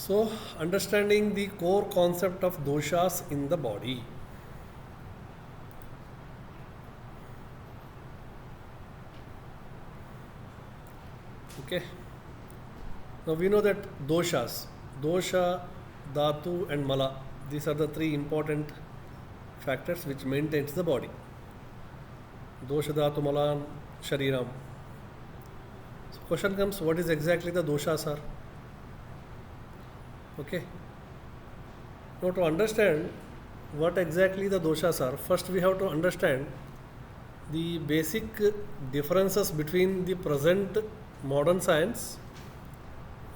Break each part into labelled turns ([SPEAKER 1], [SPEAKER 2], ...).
[SPEAKER 1] So, understanding the core concept of doshas in the body. Okay. Now we know that doshas, dosha, dhatu, and mala. These are the three important factors which maintains the body. Dosha, dhatu, mala, shariram. So question comes: what is exactly the doshas are? Okay. Now to understand what exactly the doshas are, first we have to understand the basic differences between the present modern science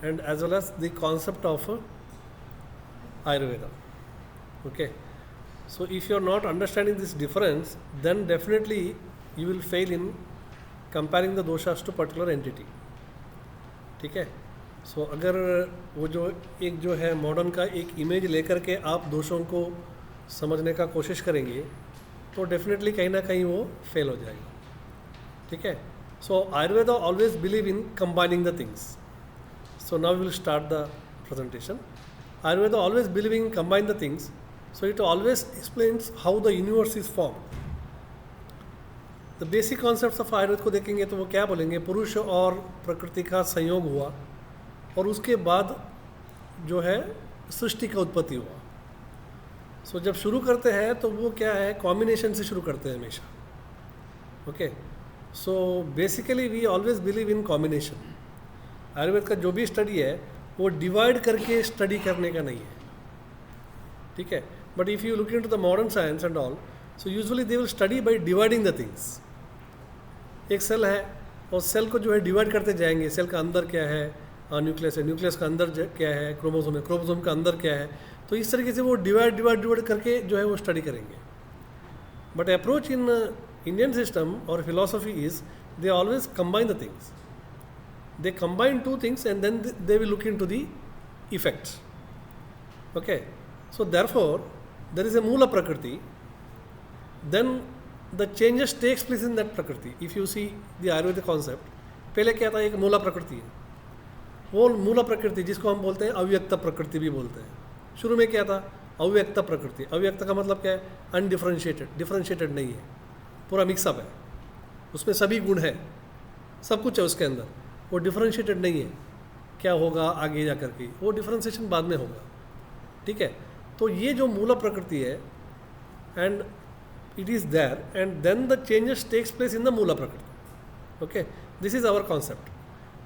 [SPEAKER 1] and as well as the concept of Ayurveda. Okay. So if you are not understanding this difference, then definitely you will fail in comparing the doshas to particular entity. ठीक है. सो अगर वो जो है modern का एक image लेकर के आप दोषों को समझने का कोशिश करेंगे तो डेफिनेटली कहीं ना कहीं वो फेल हो जाएगा. ठीक है. So Ayurveda always believe in combining the things. So now will start the presentation. Ayurveda always believe in combine the things. So it always explains how the universe is form. The basic concepts of Ayurveda को देखेंगे तो वो क्या बोलेंगे, पुरुष और प्रकृति का संयोग हुआ और उसके बाद जो है सृष्टि का उत्पत्ति हुआ. सो जब शुरू करते हैं तो वो क्या है, कॉम्बिनेशन से शुरू करते हैं हमेशा. Okay. So basically we always believe in combination. Ayurveda का जो भी स्टडी है वो डिवाइड करके स्टडी करने का नहीं है. ठीक है. But if you look into the modern science and all, so usually they will study by dividing the things. एक सेल है और सेल को जो है डिवाइड करते जाएंगे. सेल का अंदर क्या है, न्यूक्लियस है, न्यूक्लियस का अंदर क्या है, क्रोमोसोम है, क्रोमोसोम का अंदर क्या है. तो इस तरीके से वो डिवाइड करके जो है वो स्टडी करेंगे. But approach in Indian system और philosophy is they always combine the things. They combine two things and then they will look into the effects. Okay. So therefore there is a mool prakriti, then the changes takes place in that prakriti. If you see the Ayurvedic concept, पहले क्या था, एक मूला प्रकृति है. वो मूला प्रकृति जिसको हम बोलते हैं अव्यक्त प्रकृति भी बोलते हैं. शुरू में क्या था, अव्यक्त प्रकृति. अव्यक्त का मतलब क्या है, अनडिफरेंशिएटेड. डिफरेंशिएटेड नहीं है, पूरा मिक्सअप है, उसमें सभी गुण है, सब कुछ है उसके अंदर. वो डिफरेंशिएटेड नहीं है. क्या होगा आगे जा करके, वो डिफरेंशिएशन बाद में होगा. ठीक है. तो ये जो मूला प्रकृति है and it is there and then the changes takes place in the mula prakriti. Okay. This is our concept.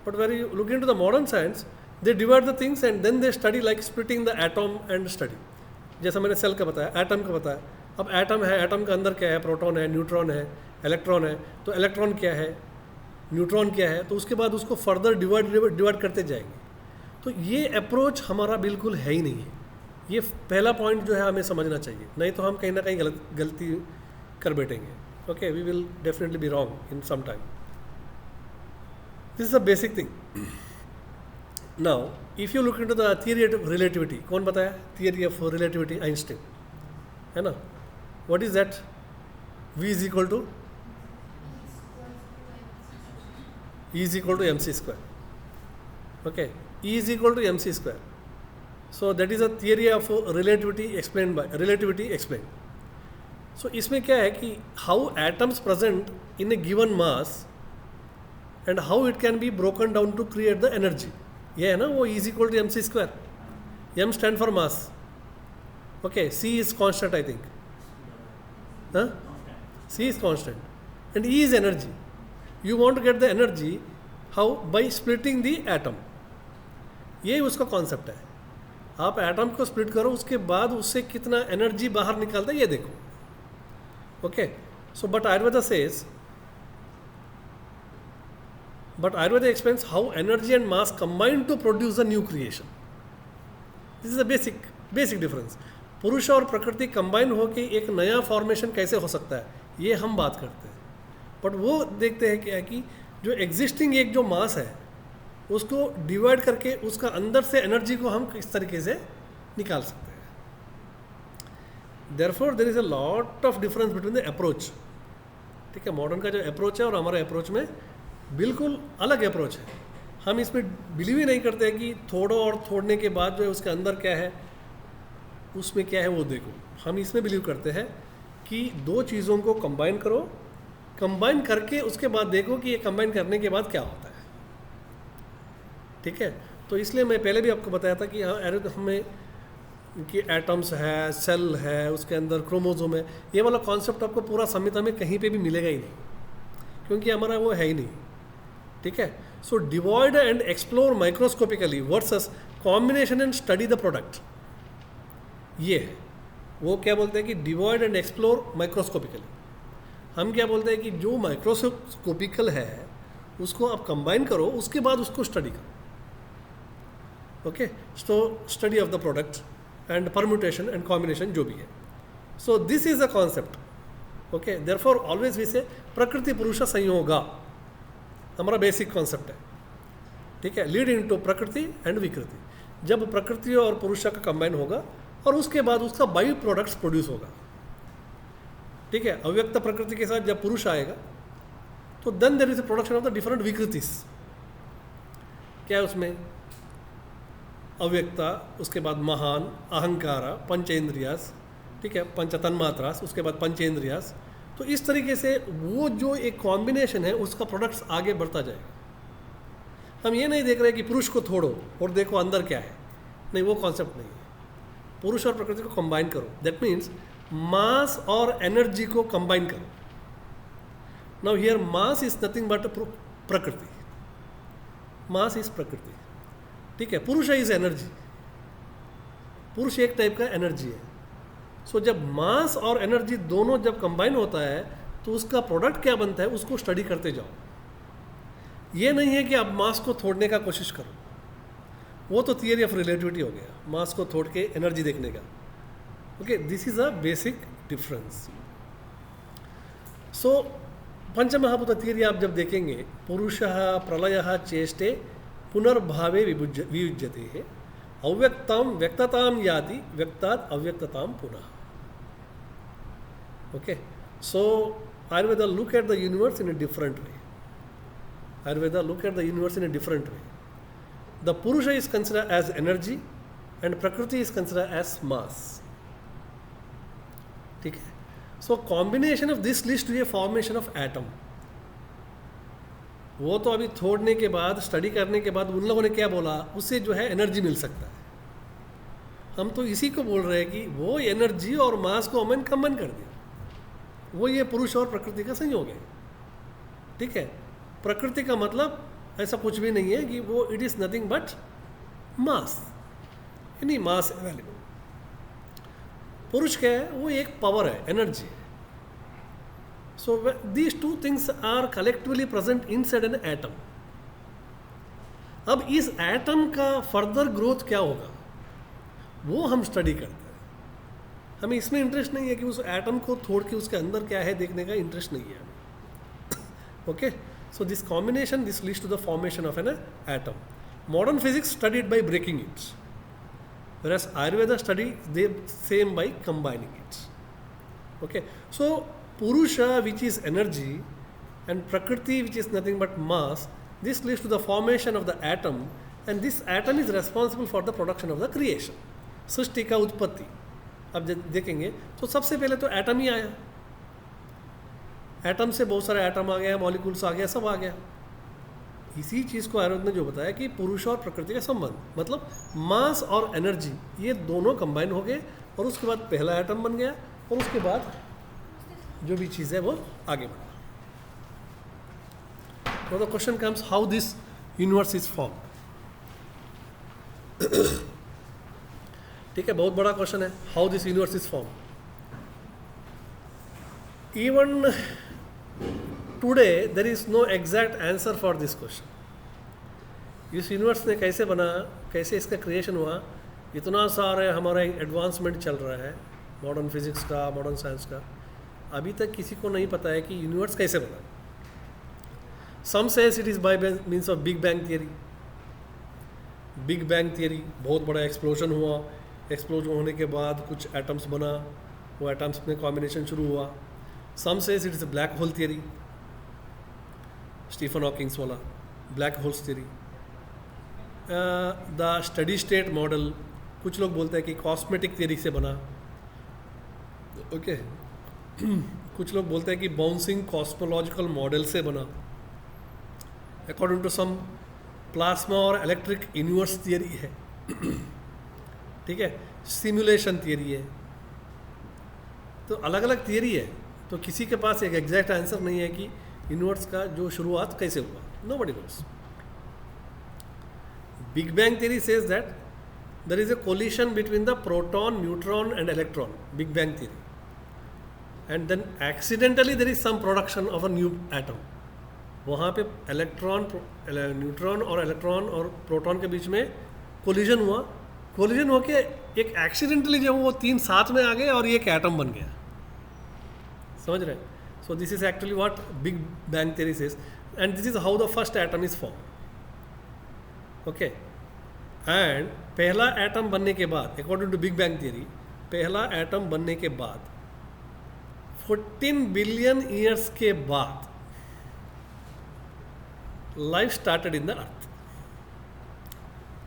[SPEAKER 1] But when you look into the modern science, they divide the things and then they study like splitting the atom and study. जैसा मैंने cell का बताया, atom का बताया. अब atom है, atom के अंदर क्या है, प्रोटॉन है, न्यूट्रॉन है, इलेक्ट्रॉन है. तो इलेक्ट्रॉन क्या है, न्यूट्रॉन क्या है, तो उसके बाद उसको फर्दर डिवाइड करते जाएंगे. तो ये अप्रोच हमारा बिल्कुल है ही नहीं है. ये पहला पॉइंट जो है हमें समझना चाहिए, नहीं तो हम कहीं ना कहीं गलती कर बैठेंगे. Okay. We will definitely be wrong in some time. This is a basic thing. Now, if you look into the theory of relativity, कौन बताया theory of relativity? Einstein, है ना. What is that? V is equal to E is equal to mc square. Okay. E is equal to mc square. So that is a theory of relativity explained. So इसमें क्या है कि how atoms present in a given mass and how it can be broken down to create the energy. ये है ना, वो is equal to mc square. M stand for mass. Okay. C is constant, I think. Huh? C is constant and E is energy. You want to get the energy how? By splitting the atom. ये उसका concept है. आप atom को split करो, उसके बाद उससे कितना एनर्जी बाहर निकलता है ये देखो. Okay. So but Ayurveda says, but Ayurveda explains how energy and mass combine to produce a new creation. This is a basic difference. पुरुष और प्रकृति कंबाइन होकर एक नया फॉर्मेशन कैसे हो सकता है, ये हम बात करते हैं. बट वो देखते हैं क्या कि जो एग्जिस्टिंग एक जो मास है उसको डिवाइड करके उसका अंदर से एनर्जी को हम किस तरीके से निकाल सकते हैं. Therefore there is a lot of difference between the approach. ठीक है. मॉडर्न का जो अप्रोच है और हमारे अप्रोच में बिल्कुल अलग अप्रोच है. हम इसमें बिलीव ही नहीं करते कि थोड़ो और थोड़ने के बाद जो है उसके अंदर क्या है, उसमें क्या है वो देखो। हम इसमें बिलीव करते हैं कि दो चीज़ों को कंबाइन करो, कंबाइन करके उसके बाद देखो कि ये कंबाइन करने के बाद क्या होता है। ठीक है, तो इसलिए मैं पहले भी आपको बताया था कि हमें कि एटम्स है, सेल है, उसके अंदर क्रोमोसोम है, ये वाला कॉन्सेप्ट आपको पूरा संहिता में कहीं पे भी मिलेगा ही नहीं, क्योंकि हमारा वो है ही नहीं। ठीक है, so divide and explore microscopically versus combination and study the product, ये है। वो क्या बोलते हैं कि डिवॉइड एंड एक्सप्लोर माइक्रोस्कोपिकली, हम क्या बोलते हैं कि जो माइक्रोस्कोपिकल है उसको आप कंबाइन करो, उसके बाद उसको स्टडी करो। Okay, so study of the product and permutation and combination जो भी है। So this is the concept. Okay, therefore always we say prakriti पुरुष संयोगा, हमारा बेसिक कॉन्सेप्ट है। ठीक है, लीड इनटू प्रकृति एंड विकृति, जब प्रकृति और पुरुष का कंबाइन होगा और उसके बाद उसका बाई प्रोडक्ट्स प्रोड्यूस होगा। ठीक है, अव्यक्त प्रकृति के साथ जब पुरुष आएगा तो then there is a production of the different विकृतिस। क्या है उसमें? अव्यक्ता, उसके बाद महान, अहंकारा, पंचेंद्रियास, ठीक है, पंच तन्मात्रास, उसके बाद पंचेंद्रियास। तो इस तरीके से वो जो एक कॉम्बिनेशन है उसका प्रोडक्ट्स आगे बढ़ता जाएगा। हम ये नहीं देख रहे कि पुरुष को छोड़ो और देखो अंदर क्या है, नहीं, वो कॉन्सेप्ट नहीं है। पुरुष और प्रकृति को कंबाइन करो, दैट मीन्स मास और एनर्जी को कंबाइन करो। Now here mass is nothing but प्रकृति, मास इज प्रकृति। ठीक है, पुरुष इज एनर्जी, पुरुष एक टाइप का एनर्जी है। सो जब मास और एनर्जी दोनों जब कंबाइन होता है तो उसका प्रोडक्ट क्या बनता है, उसको स्टडी करते जाओ। ये नहीं है कि आप मास को तोड़ने का कोशिश करो, वो तो थियरी ऑफ रिलेटिविटी हो गया, मास को तोड़ के एनर्जी देखने का। Okay, this is a basic difference. So पंचमहाभूत थियरी आप जब देखेंगे, पुरुषः प्रलयः चेष्टे पुनर्भावे वियुज्यते है, अव्यक्ताम व्यक्तताम याति, व्यक्तात् अव्यक्तताम पुनः। Okay, so Ayurveda look at the universe in a different way. Ayurveda look at the universe in a different way. The Purusha is considered as energy and Prakriti is considered as mass. ठीक है, so combination of this leads to a formation of atom. वो तो अभी छोड़ने के बाद, study करने के बाद उन लोगों ने क्या बोला, उससे जो है एनर्जी मिल सकता है। हम तो इसी को बोल रहे हैं कि वो एनर्जी और मास को हमने कंबाइन कर दिया, वो ये पुरुष और प्रकृति का संयोग है। ठीक है, प्रकृति का मतलब ऐसा कुछ भी नहीं है कि वो it is nothing but mass, यानी मास अवेलेबल। पुरुष क्या है, वो एक पावर है, एनर्जी है। So these two things are collectively present inside an atom. अब इस एटम का फर्दर ग्रोथ क्या होगा वो हम स्टडी करते हैं। हमें इसमें इंटरेस्ट नहीं है कि उस एटम को तोड़ के उसके अंदर क्या है देखने का इंटरेस्ट नहीं है हमें। Okay, so this combination this leads to the formation of an atom. Modern physics studied by breaking it, whereas Ayurveda study the same by combining it. Okay, so Purusha, which is energy, and Prakriti, which is nothing but mass, this leads to the formation of the atom, and this atom is responsible for the production of the creation. सृष्टि का उत्पत्ति अब देखेंगे तो सबसे पहले तो atom ही आया, atom से बहुत सारे एटम आ गया, मॉलिक्यूल्स आ गया, सब आ गया। इसी चीज़ को आयुर्वेद ने जो बताया कि पुरुष और प्रकृति का संबंध, मतलब मास और एनर्जी ये दोनों कंबाइन हो गए और उसके बाद पहला एटम बन गया और उसके बाद जो भी चीज़ है वो आगे बढ़ा। तो the question comes how this universe is form. ठीक है, बहुत बड़ा क्वेश्चन है, how this universe is form. Even today there is no exact answer for this question. इस यूनिवर्स ने कैसे बना, कैसे इसका क्रिएशन हुआ, इतना सारे हमारा एडवांसमेंट चल रहा है मॉडर्न फिजिक्स का, मॉडर्न साइंस का, अभी तक किसी को नहीं पता है कि यूनिवर्स कैसे बना। Some says it is by means of big bang theory. Big bang theory, बहुत बड़ा एक्सप्लोजन हुआ, एक्सप्लोजन होने के बाद कुछ एटम्स बना, वो एटम्स में कॉम्बिनेशन शुरू हुआ। Some says it is a black hole theory, Stephen Hawkings वाला black holes theory. The study state model, कुछ लोग बोलते हैं कि कॉस्मेटिक थियरी से बना, ओके कुछ लोग बोलते हैं कि बाउंसिंग कॉस्मोलॉजिकल मॉडल से बना, अकॉर्डिंग टू सम प्लाज्मा और इलेक्ट्रिक यूनिवर्स थियरी है, ठीक है, सिमुलेशन थियरी है, तो अलग अलग थियरी है। तो किसी के पास एक एग्जैक्ट आंसर नहीं है कि यूनिवर्स का जो शुरुआत कैसे हुआ, nobody nose. Big bang theory says that there is a collision between the proton, neutron and electron, big bang theory, and then accidentally there is some production of a new atom. वहाँ पे electron, neutron और electron और proton के बीच में collision हुआ, collision होके एक accidentally जो वो तीन साथ में आ गए और ये एक एटम बन गया, समझ रहे हैं? So this is actually what big bang theory says, and this is how the first atom is form, okay. And पहला एटम बनने के बाद, according to big bang theory, पहला एटम बनने के बाद 14 बिलियन ईयर्स के बाद life started in the earth.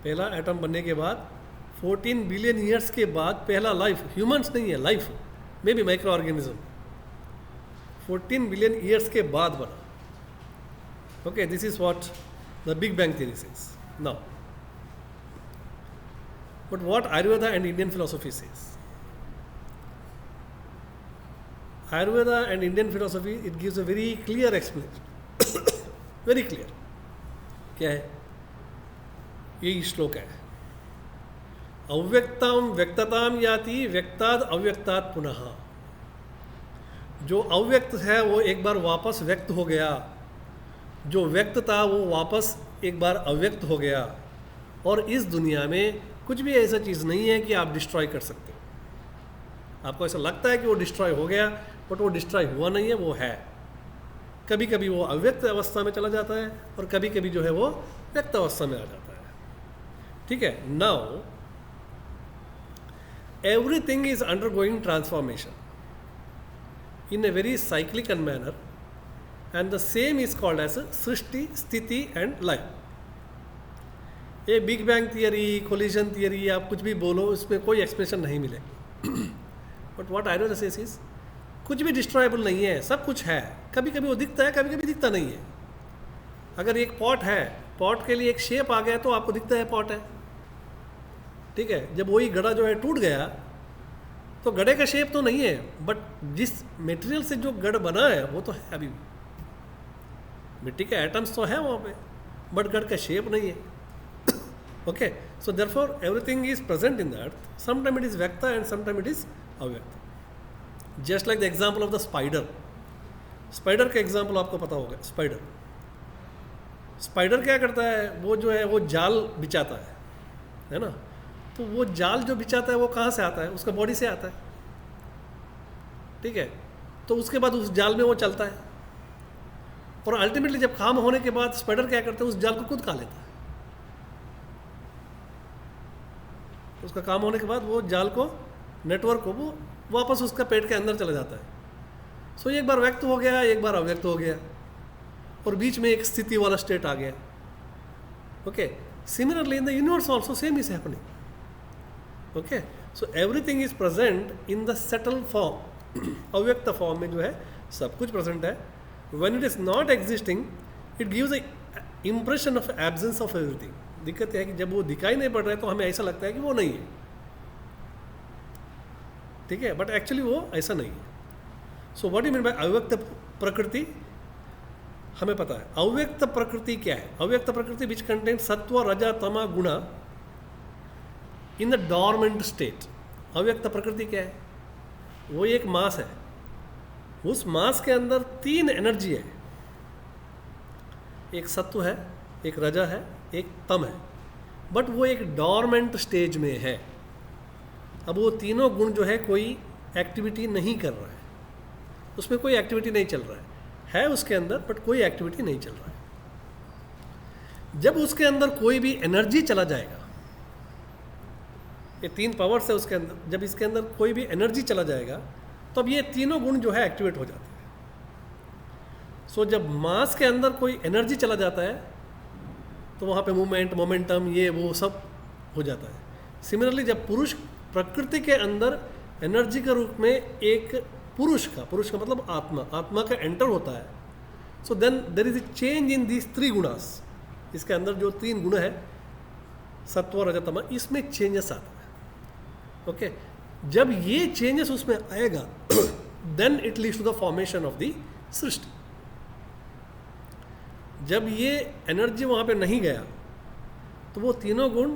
[SPEAKER 1] पहला एटम बनने के बाद 14 बिलियन ईयर्स के बाद पहला लाइफ, ह्यूमंस नहीं है, life may be micro organism 14 billion years के बाद बना, okay. This is what the big bang theory says now. But what Ayurveda and Indian philosophy says? Ayurveda and Indian philosophy, it gives a very clear explanation, very clear. क्या है? यही श्लोक है, अव्यक्ताम व्यक्तताम याति व्यक्ताद अव्यक्तात् पुनः। जो अव्यक्त है वो एक बार वापस व्यक्त हो गया, जो व्यक्त था वो वापस एक बार अव्यक्त हो गया, और इस दुनिया में कुछ भी ऐसा चीज़ नहीं है कि आप डिस्ट्रॉय कर सकते हो। आपको ऐसा लगता है कि वो डिस्ट्रॉय हो गया, बट वो डिस्ट्रॉय हुआ नहीं है, वो है। कभी कभी वो अव्यक्त अवस्था में चला जाता है और कभी कभी जो है वो व्यक्त अवस्था में आ जाता है, ठीक है। Now everything is undergoing transformation in a very cyclical manner, and the same is called as srishti, sthiti and life. ये big bang theory, collision theory, आप कुछ भी बोलो, इसमें कोई एक्सप्लेनेशन नहीं मिलेगी। But what Ayurveda says is कुछ भी डिस्ट्रॉयबल नहीं है, सब कुछ है। कभी कभी वो दिखता है, कभी कभी दिखता नहीं है। अगर एक पॉट है, पॉट के लिए एक शेप आ गया तो आपको दिखता है पॉट है, ठीक है। जब वही घड़ा जो है टूट गया तो घड़े का शेप तो नहीं है, बट जिस मटेरियल से जो घड़ बना है वो तो है, अभी मिट्टी के एटम्स तो है वहाँ पे, बट घड़ का शेप नहीं है, okay. So therefore everything is present in the earth. Sometimes it is vyakta and sometimes it is avyakta. Just like the example of the spider. Spider का एग्जाम्पल आपको पता होगा। स्पाइडर क्या करता है, वो जो है वो जाल बिछाता है ना। तो वो जाल जो बिछाता है वो कहाँ से आता है, उसका बॉडी से आता है, ठीक है। तो उसके बाद उस जाल में वो चलता है, और अल्टीमेटली जब काम होने के बाद स्पाइडर क्या करता है, उस जाल को खुद खा लेता है। उसका काम होने के बाद वो जाल को, नेटवर्क को, वो वापस उसका पेट के अंदर चला जाता है। सो एक बार व्यक्त हो गया, एक बार अव्यक्त हो गया, और बीच में एक स्थिति वाला स्टेट आ गया, okay. Similarly in the universe also same is happening, okay. So everything is present in the settle form, अव्यक्त फॉर्म में जो है सब कुछ प्रेजेंट है। When it is not existing it gives a impression of absence of everything. दिक्कत है कि जब वो दिखाई नहीं पड़ रहा है तो हमें ऐसा लगता है कि वो नहीं है, ठीक है, बट एक्चुअली वो ऐसा नहीं है। So what you mean by अव्यक्त प्रकृति, हमें पता है अव्यक्त प्रकृति क्या है। अव्यक्त प्रकृति विच कंटेन सत्व रज तम गुण इन द डॉर्मेंट स्टेट। अव्यक्त प्रकृति क्या है, वो एक मास है, उस मास के अंदर तीन एनर्जी है, एक सत्व है, एक रजा है, एक तम है, बट वो एक डॉर्मेंट स्टेज में है। अब वो तीनों गुण जो है कोई एक्टिविटी नहीं कर रहा है, उसमें कोई एक्टिविटी नहीं चल रहा है उसके अंदर, बट कोई एक्टिविटी नहीं चल रहा है। जब उसके अंदर कोई भी एनर्जी चला जाएगा, ये तीन पावर्स है उसके अंदर, जब इसके अंदर कोई भी एनर्जी चला जाएगा तो अब ये तीनों गुण जो है एक्टिवेट हो जाते हैं। सो जब मास के अंदर कोई एनर्जी चला जाता है तो वहाँ पे मूवमेंट, मोमेंटम, ये वो सब हो जाता है। सिमिलरली जब पुरुष प्रकृति के अंदर एनर्जी के रूप में एक पुरुष का मतलब आत्मा का एंटर होता है, so then there is a change in these 3 गुणास। इसके अंदर जो 3 गुण है सत्व, रजत, तम, इसमें चेंजेस आता है। ओके, जब ये चेंजेस उसमें आएगा then it leads to the formation of the srishti. जब ये एनर्जी वहाँ पे नहीं गया तो वो तीनों गुण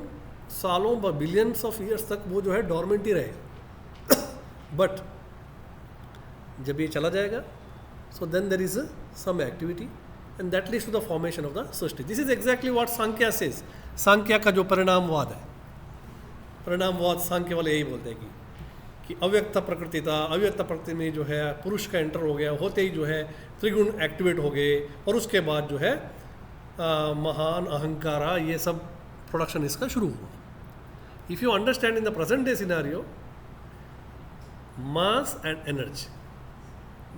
[SPEAKER 1] सालों व बिलियंस ऑफ ईयर्स तक वो जो है डॉर्मेंट ही रहेगा। बट जब ये चला जाएगा so then there is some activity and that leads to the formation of the srishti. This is exactly what Sankhya says. Sankhya का जो परिणामवाद है, परिणामवाद सांख्य वाले यही बोलते हैं कि अव्यक्त प्रकृति था, अव्यक्त प्रकृति में जो है पुरुष का एंटर हो गया, होते ही जो है त्रिगुण एक्टिवेट हो गए और उसके बाद जो है महान, अहंकारा, ये सब प्रोडक्शन इसका शुरू हुआ। If you understand in the present day scenario mass and energy,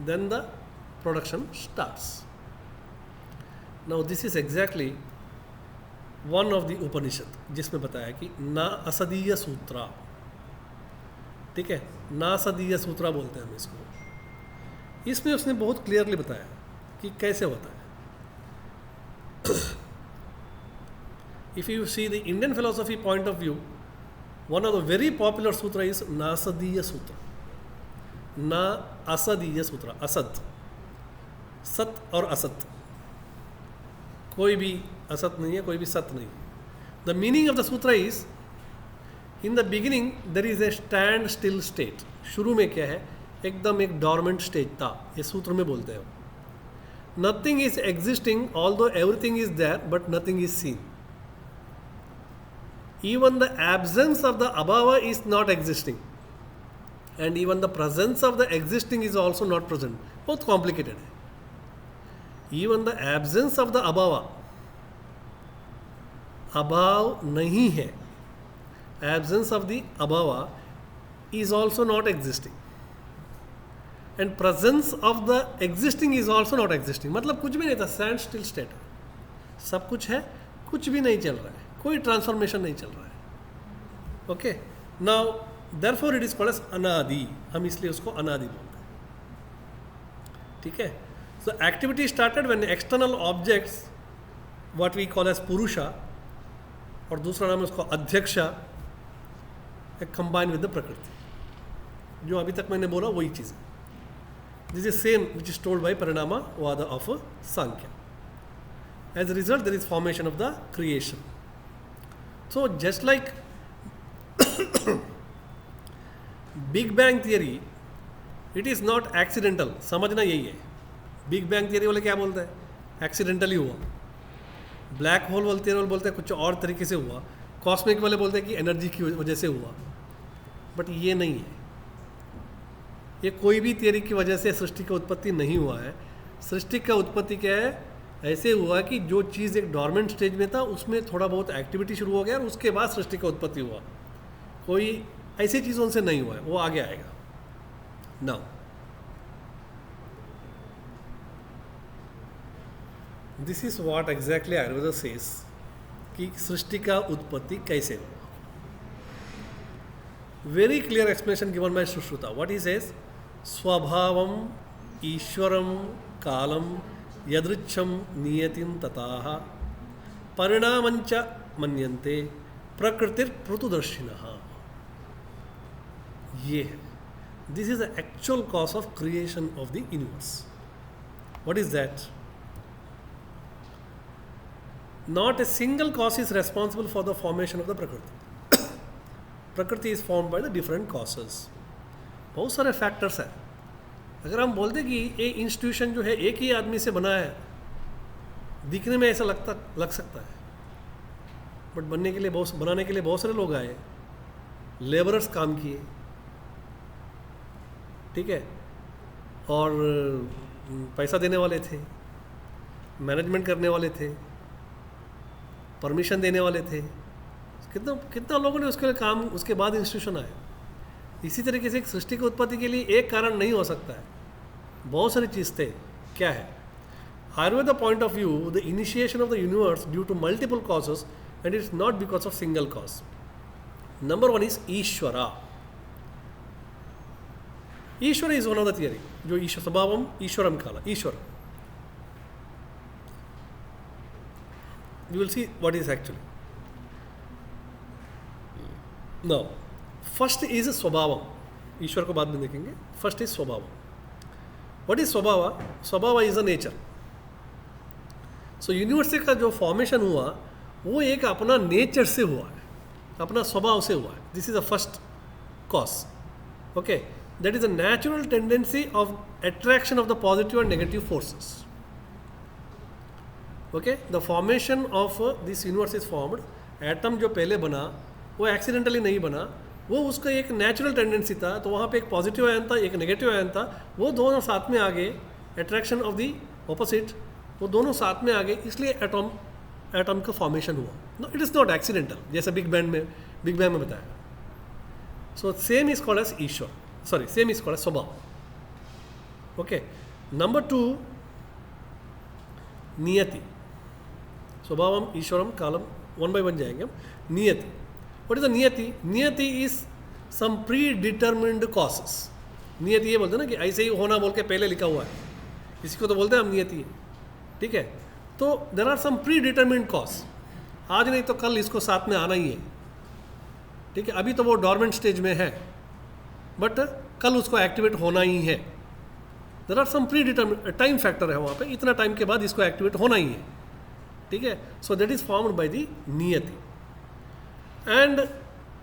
[SPEAKER 1] then the production starts. Now this is exactly one of the Upanishad जिसमें बताया कि ना असदीय सूत्रा, ठीक है, ना सदीय सूत्रा बोलते हैं हम इसको। इसमें उसने बहुत क्लियरली बताया कि कैसे होता है। If you see the Indian philosophy point of view, one of the very popular सूत्र इज नासदीय सूत्र, ना असदीय सूत्र। असत, सत और असत, कोई भी असत नहीं है, कोई भी सत नहीं है। द मीनिंग ऑफ द सूत्र is in the beginning there is A stand still state. शुरू में क्या है, एकदम एक डॉर्मेंट स्टेज था, ये सूत्र में बोलते हैं। Nothing is existing although everything is there but nothing is seen. Even the absence of the above is not existing and even the presence of the existing is also not present. बहुत complicated है। Even the absence of the above, अभाव नहीं है, absence of the above is also not existing and presence of the existing is also not existing। मतलब कुछ भी नहीं था, स्टैंड स्टिल स्टेट, सब कुछ है, कुछ भी नहीं चल रहा है, कोई ट्रांसफॉर्मेशन नहीं चल रहा है। Okay, now therefore it is called as anadi, हम इसलिए उसको अनादि बोलते हैं। ठीक है, so activity started when external objects what we call as purusha, और दूसरा नाम है उसको अध्यक्षा, कंबाइन विद द प्रकृति। जो अभी तक मैंने बोला वही चीज़ है। This is same which is told by parinama vada of Sankhya. As a result there is formation of the creation. So just like big bang theory, it is not accidental, समझना यही है। बिग बैंग थियरी वाले क्या बोलते हैं, एक्सीडेंटली हुआ। Black hole वाले theory वाले बोलते हैं कुछ और तरीके से हुआ। कॉस्मिक वाले बोलते हैं कि एनर्जी की वजह से हुआ, बट ये नहीं है। ये कोई भी थियरी की वजह से सृष्टि का उत्पत्ति नहीं हुआ है। सृष्टि का उत्पत्ति क्या है, ऐसे हुआ कि जो चीज़ एक डॉर्मेंट स्टेज में था उसमें थोड़ा बहुत एक्टिविटी शुरू हो गया और उसके बाद सृष्टि का उत्पत्ति हुआ। कोई ऐसी चीज़ों से नहीं हुआ है, वो आगे आएगा। Now this is what exactly Ayurveda says कि सृष्टि का उत्पत्ति कैसे हुआ। Very clear explanation given by Sushruta. What he says, स्वभावम ईश्वरम कालम यदृच्छम नियतिम तताह परिणामंच मन्यन्ते प्रकृतिर्पृतुदर्शिनः। ये है, this is the actual cause of creation of the universe. What is that? Not a single cause is responsible for the formation of the Prakriti. Prakriti is formed by the different causes. बहुत सारे factors हैं। अगर हम बोलते कि ये institution जो है एक ही आदमी से बना है, दिखने में ऐसा लग सकता है, बट बनाने के लिए बहुत सारे लोग आए, लेबरर्स काम किए, ठीक है, और पैसा देने वाले थे, मैनेजमेंट करने वाले थे, परमिशन देने वाले थे, कितना लोगों ने उसके लिए काम, उसके बाद इंस्टीट्यूशन आए। इसी तरीके से एक सृष्टि की उत्पत्ति के लिए एक कारण नहीं हो सकता है, बहुत सारी चीज़ थे। क्या है? Ayurveda point of view, the initiation of the universe due to multiple causes and it's not because of single cause. Number one is Ishvara. Ishvara is one of the theory. जो ईश्वर स्वभावम ईश्वरम काला ईश्वर. You will see what is actually. Now, first is स्वभावम. ईश्वर को बाद में देखेंगे. First is स्वभावम. What is स्वभावा? स्वभावा is a nature. So universe का जो फॉर्मेशन हुआ वो एक अपना नेचर से हुआ है, अपना स्वभाव से हुआ है. This is the first cause. Okay, that is a natural tendency of attraction of the positive and negative forces. Okay, the formation of this universe is formed. Atom जो पहले बना वो एक्सीडेंटली नहीं बना, वो उसका एक नेचुरल टेंडेंसी था. तो वहाँ पे एक पॉजिटिव आयन था, एक नेगेटिव आयन था, वो दोनों साथ में आ गए. अट्रैक्शन ऑफ द ऑपोजिट, वो दोनों साथ में आ गए, इसलिए एटम का फॉर्मेशन हुआ. No, it is not accidental, जैसे बिग बैंग में बताया. So same is called as Ishwar, sorry same is called as swabhav. Okay, number 2 niyati. स्वभावम ईश्वरम कालम, 1 by 1 जाएंगे हम. नियति, what is the niyati? Niyati is some predetermined causes. नियति ये बोलते हैं ना कि ऐसे ही होना बोल के पहले लिखा हुआ है, इसी को तो बोलते हैं हम नियति. ठीक है, तो there are some predetermined cause. आज नहीं तो कल इसको साथ में आना ही है. ठीक है, अभी तो वो डॉर्मेंट स्टेज में है, बट कल उसको एक्टिवेट होना ही है. There are some predetermined time factor है वहाँ पे, इतना टाइम के बाद इसको एक्टिवेट होना ही है. ठीक है, so that is formed by the niyati and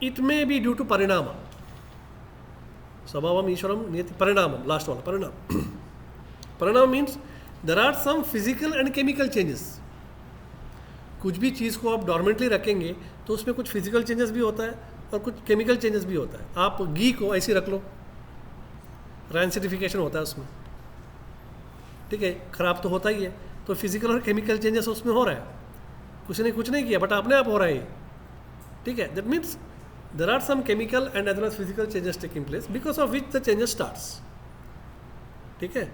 [SPEAKER 1] it may be due to parinam. स्वभावम ईश्वरम नियति परिणामम, लास्ट वाला परिणाम. Parinam means there are some physical and chemical changes. कुछ भी चीज़ को आप डॉर्मेंटली रखेंगे तो उसमें कुछ फिजिकल चेंजेस भी होता है और कुछ केमिकल चेंजेस भी होता है. आप घी को ऐसे रख लो, रैंसिडिफिकेशन होता है उसमें. ठीक है, ख़राब तो होता ही है, तो फिजिकल और केमिकल चेंजेस उसमें हो रहा है. कुछ नहीं किया, बट अपने आप हो रहा है. ठीक है, that means there are some chemical and as well as physical changes taking place because of which the changes starts. ठीक है,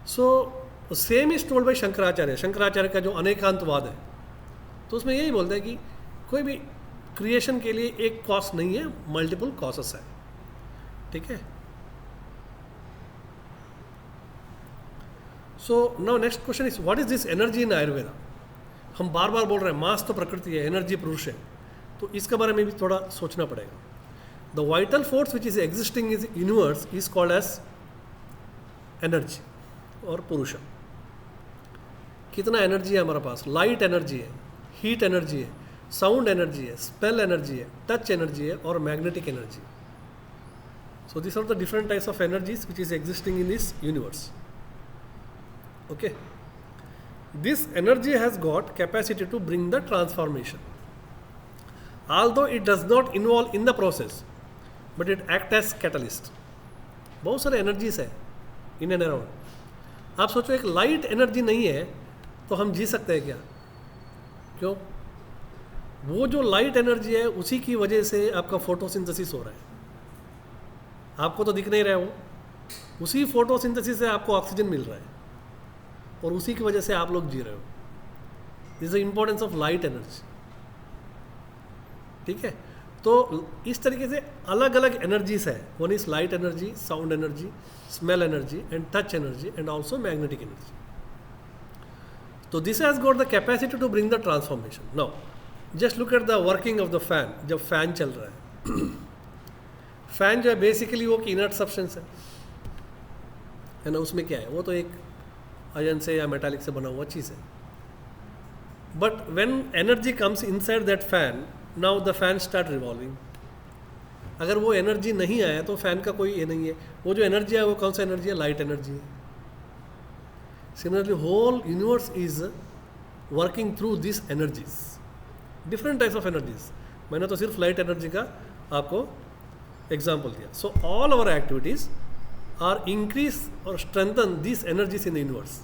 [SPEAKER 1] so same is told by Shankaracharya. Shankaracharya का जो अनेकांतवाद है, तो उसमें यही बोलते हैं कि कोई भी क्रिएशन के लिए एक कॉज नहीं है, मल्टीपल कॉजेस है. ठीक है, so now next question is what is this energy in Ayurveda. हम बार बार बोल रहे हैं मास तो प्रकृति है, एनर्जी पुरुष है, तो इसके बारे में भी थोड़ा सोचना पड़ेगा. The vital force which is existing is universe is called as energy और पुरुष. कितना एनर्जी है हमारे पास? लाइट एनर्जी है, हीट एनर्जी है, साउंड एनर्जी है, स्पेल एनर्जी है, टच एनर्जी है और magnetic energy. So this are the different types of energies which is existing in this universe. Okay, this energy has got capacity to bring the transformation. although it does not involve in the process but it act as catalyst. बहुत सारे energies है in and around. आप सोचो एक light energy नहीं है तो हम जी सकते हैं क्या? क्यों? वो जो लाइट एनर्जी है उसी की वजह से आपका फोटोसिंथेसिस हो रहा है. आपको तो दिख नहीं रहा है, वो उसी फोटोसिंथेसिस से आपको ऑक्सीजन मिल रहा है और उसी की वजह से आप लोग जी रहे हो. This is the importance of light energy. ठीक है, तो इस तरीके से अलग अलग एनर्जीज है. One is light energy, sound energy, smell energy and touch energy and also magnetic energy. तो this has got the capacity to bring the transformation. Now just look at the working of the fan. जब fan चल रहा है, fan जो है basically वो inert substance है ना. उसमें क्या है? वो तो एक आयरन से या मेटालिक से बना हुआ चीज़ है. But when energy comes inside that fan, now the fan start revolving. अगर वो एनर्जी नहीं आया तो फैन का कोई ये नहीं है. वो जो एनर्जी है वो कौन सा एनर्जी है? लाइट एनर्जी है. Similarly whole universe is working through this energies, different types of energies. मैंने तो सिर्फ लाइट एनर्जी का आपको एग्जाम्पल दिया. So all our activities are increase और strengthen this energies in the universe.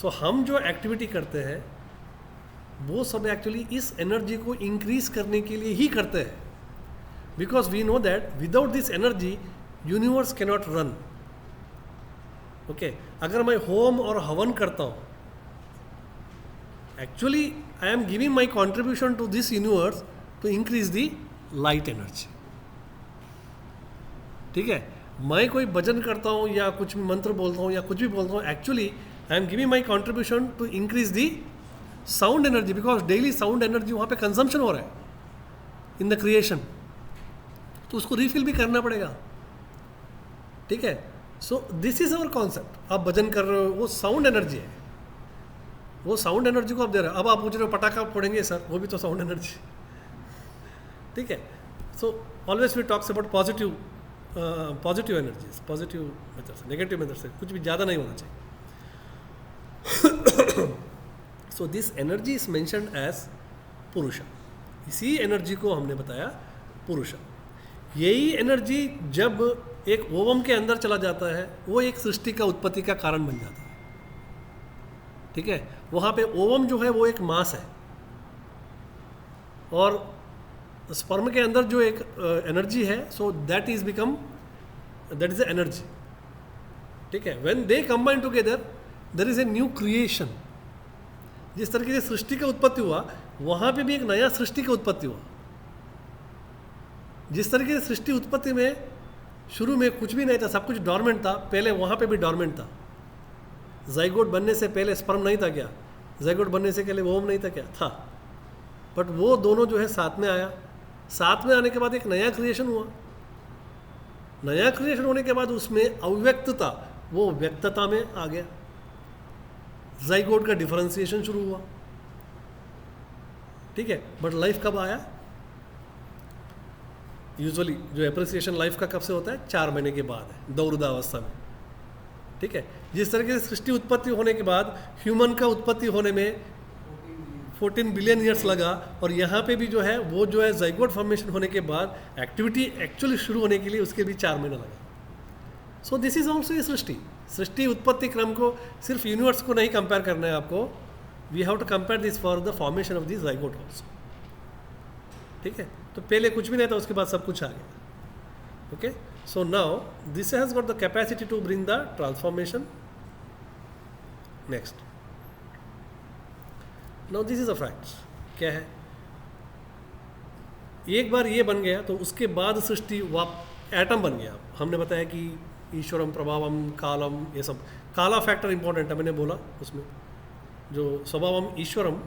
[SPEAKER 1] सो हम जो एक्टिविटी करते हैं वो सब एक्चुअली इस एनर्जी को इंक्रीज करने के लिए ही करते हैं. Because we know that without this energy universe cannot run. Okay, अगर मैं होम और हवन करता हूँ actually I am giving my contribution to this universe to increase the light energy. ठीक है, मैं कोई भजन करता हूँ या कुछ भी मंत्र बोलता हूँ या कुछ भी बोलता हूँ, actually I am giving my contribution to increase the sound energy, because daily sound energy वहाँ पे कंजम्पशन हो रहा है इन द क्रिएशन, तो उसको रिफिल भी करना पड़ेगा. ठीक है, so this is our concept. आप भजन कर रहे हो, वो साउंड एनर्जी है, वो साउंड एनर्जी को आप दे रहे हो. अब आप पूछ रहे हो पटाखा फोड़ेंगे सर, वो भी तो साउंड एनर्जी. ठीक है, so always we talks about positive energies, positive method से, नेगेटिव मेथड से कुछ भी ज़्यादा नहीं होना चाहिए. So this energy is mentioned as purusha. इसी एनर्जी को हमने बताया पुरुषा. यही एनर्जी जब एक ओवम के अंदर चला जाता है, वो एक सृष्टि का उत्पत्ति का कारण बन जाता है. ठीक है, वहाँ पे ओवम जो है वो एक मास है, और स्पर्म के अंदर जो एक एनर्जी है, so that is the energy. ठीक है, when they combine together there is a new creation. जिस तरीके से सृष्टि का उत्पत्ति हुआ, वहाँ पे भी एक नया सृष्टि का उत्पत्ति हुआ. जिस तरीके से सृष्टि उत्पत्ति में शुरू में कुछ भी नहीं था, सब कुछ डॉर्मेंट था, पहले वहाँ पे भी डॉर्मेंट था. जाइगोट बनने से पहले स्पर्म नहीं था क्या? जाइगोट बनने से पहले ओम नहीं था क्या? था. बट वो दोनों जो है साथ में आया. साथ में आने के बाद एक नया क्रिएशन हुआ. नया क्रिएशन होने के बाद उसमें अव्यक्तता वो व्यक्तता में आ गया. जाइगोट का डिफरेंशिएशन शुरू हुआ. ठीक है, बट लाइफ कब आया? यूजुअली जो एप्रिसिएशन लाइफ का कब से होता है? 4 महीने के बाद है, दौरुदावस्था में. ठीक है, जिस तरीके से सृष्टि उत्पत्ति होने के बाद ह्यूमन का उत्पत्ति होने में 14 बिलियन ईयर्स लगा, और यहाँ पे भी जो है वो जो है जाइगोट फॉर्मेशन होने के बाद एक्टिविटी एक्चुअली शुरू होने के लिए उसके भी 4 महीना लगा. So this is also a srishti utpatti kram को सिर्फ यूनिवर्स को नहीं कंपेयर करना है आपको. We have to compare this for the formation of this zygote also. ठीक है, तो पहले कुछ भी नहीं था, उसके बाद सब कुछ आ गया. Okay, so now this has got the capacity to bring the transformation. Next, now this is a fact. क्या है? एक बार ये बन गया तो उसके बाद सृष्टि एटम बन गया. हमने बताया कि ईश्वरम, प्रभावम, कालम, ये सब. काला फैक्टर इंपॉर्टेंट है, मैंने बोला उसमें. जो स्वभावम ईश्वरम,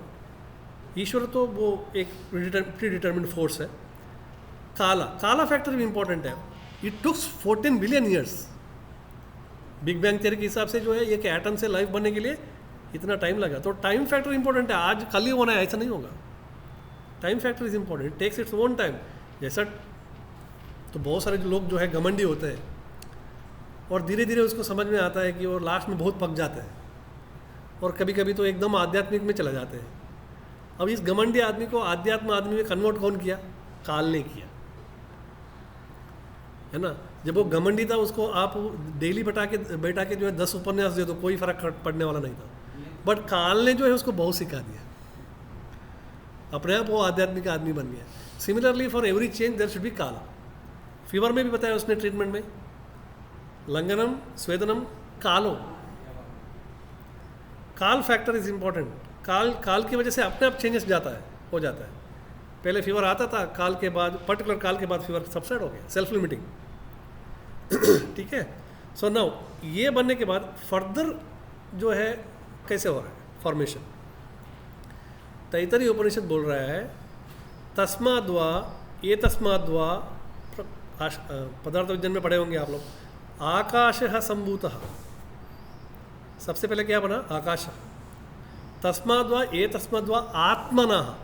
[SPEAKER 1] ईश्वर तो वो एक प्री डिटर्मिन्ड फोर्स है. काला फैक्टर भी इंपॉर्टेंट है. It takes 14 billion years. Big bang theory के हिसाब से जो है एक एटम से लाइफ बनने के लिए इतना टाइम लगा. तो टाइम फैक्टर इंपॉर्टेंट है. आज कल ही होना है ऐसा नहीं होगा. Time factor is important. It takes its own time. जैसा तो बहुत सारे जो लोग जो है घमंडी होते हैं, और धीरे धीरे उसको समझ में आता है कि वो लास्ट में बहुत पक जाते हैं, और कभी कभी तो एकदम आध्यात्मिक में चला जाते हैं. अब इस घमंडी आदमी को आध्यात्म आदमी में कन्वर्ट कौन किया? काल ने किया, है ना. जब वो घमंडी था, उसको आप डेली बैठा के जो है 10 उपन्यास दे दो, कोई फर्क पड़ने वाला नहीं था. बट काल ने जो है उसको बहुत सिखा दिया, अपने आप वो आध्यात्मिक आदमी बन गया. Similarly for every change their should be काला. फीवर में भी बताया उसने ट्रीटमेंट में, लंगनम, स्वेदनम, कालो. काल फैक्टर इज इंपॉर्टेंट. काल की वजह से अपने आप चेंजेस हो जाता है. पहले फीवर आता था, काल के बाद, पर्टिकुलर काल के बाद फीवर सबसाइड हो गया, सेल्फ लिमिटिंग. ठीक है. सो नाउ ये बनने के बाद फर्दर जो है कैसे हो रहा है फॉर्मेशन? तैतरीय उपनिषद बोल रहा है, तस्माद्वा ये तस्माद्वा, पदार्थ विज्ञान में पढ़े होंगे आप लोग. आकाशः संभूतः, सबसे पहले क्या बना? आकाश. तस्माद्वा ये तस्माद्वा आत्मनः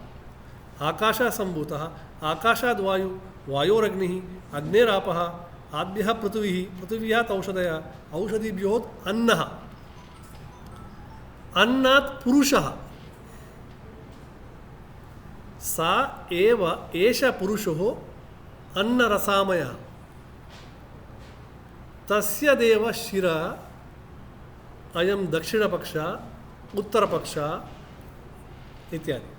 [SPEAKER 1] आकाशः संभूतः, आकाशाद् वायु, वायोरग्निः, अग्निरापः, आद्यः पृथिवी, पृथिव्याः औषधयः, औषधिभ्योः अन्नः, अन्नात् पुरुषः. सा एव एष पुरुषो अन्नरसामयः, तस्य देव शिरा अयम दक्षिणपक्ष, उत्तरपक्ष इत्यादि.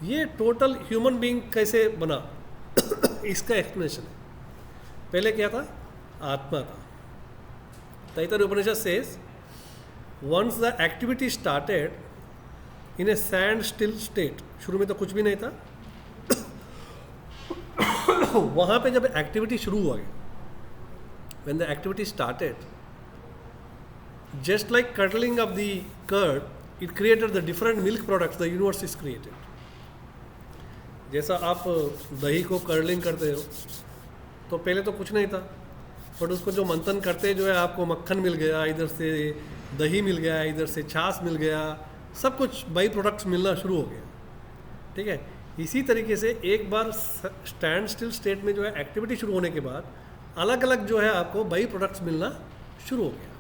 [SPEAKER 1] ये टोटल ह्यूमन बीइंग कैसे बना इसका एक्सप्लेनेशन है. पहले क्या था? आत्मा था. Taittiriya Upanishad says, once the activity started, in a standstill state, शुरू में तो कुछ भी नहीं था वहाँ पे जब एक्टिविटी शुरू हुआ गया, when the activity started, just like curdling of the curd, it created the different milk products the universe is created. जैसा आप दही को कर्लिंग करते हो तो पहले तो कुछ नहीं था, बट उसको जो मंथन करते जो है आपको मक्खन मिल गया, इधर से दही मिल गया, इधर से छाछ मिल गया, सब कुछ बाई प्रोडक्ट्स मिलना शुरू हो गया, ठीक है। इसी तरीके से एक बार स्टैंड स्टिल स्टेट में जो है एक्टिविटी शुरू होने के बाद अलग अलग जो है आपको बाई प्रोडक्ट्स मिलना शुरू हो गया,